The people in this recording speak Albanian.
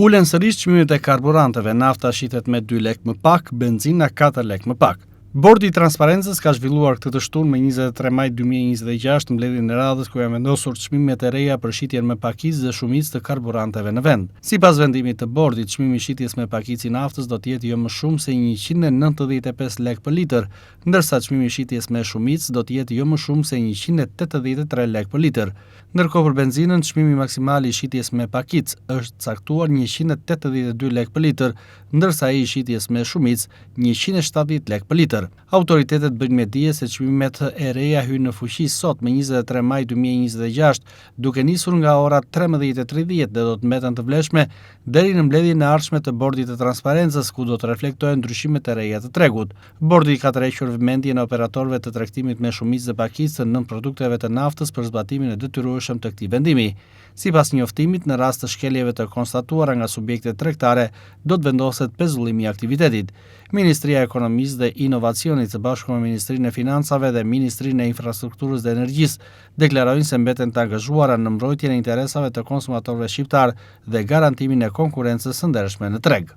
Ulen sërish çmimet e karburanteve, nafta shitet me 2 lek më pak, benzina 4 lek më pak. Bordi i Transparencës ka zhvilluar këtë të shtunë me 23 maj 2026 mbledhjen e radhës ku janë vendosur çmimet e reja për shitjen me pakicë dhe shumicë të karburanteve në vend. Sipas vendimit të bordit, çmimi i shitjes me pakicë i naftës do të jetë jo më shumë se 195 lek për litër, ndërsa çmimi i shitjes me shumicë do të jetë jo më shumë se 183 lek për litër. Ndërkohë për benzinën, çmimi maksimal i shitjes me pakicë është caktuar 182 lek për litër, ndërsa ai i shitjes me shumicë 170 lek për litër. Autoritetet bëjnë me dije se çmimet e reja hyjnë në fuqi sot me 23 maj 2026, duke nisur nga ora 13:30 dhe do të mbeten të vlefshme deri në mbledhjen e ardhshme të Bordit të Transparencës, ku do të reflektohen ndryshimet e reja të tregut. Bordi ka tërhequr vëmendjen e operatorëve të tregtimit me shumicë dhe pakicë nën produkteve të naftës për zbatimin e detyrueshëm të këtij vendimi. Sipas njoftimit, në rast të shkeljeve të konstatuara nga subjektet tregtare, do të vendoset pezullimi i aktivitetit. Ministria e Ekonomisë dhe Inovacionit së bashku me Ministrinë e Financave dhe Ministrinë e Infrastrukturës dhe Energjisë deklarojnë se mbeten të angazhuara në mbrojtjen e interesave të konsumatorëve shqiptar dhe garantimin e konkurrencës së ndershme në treg.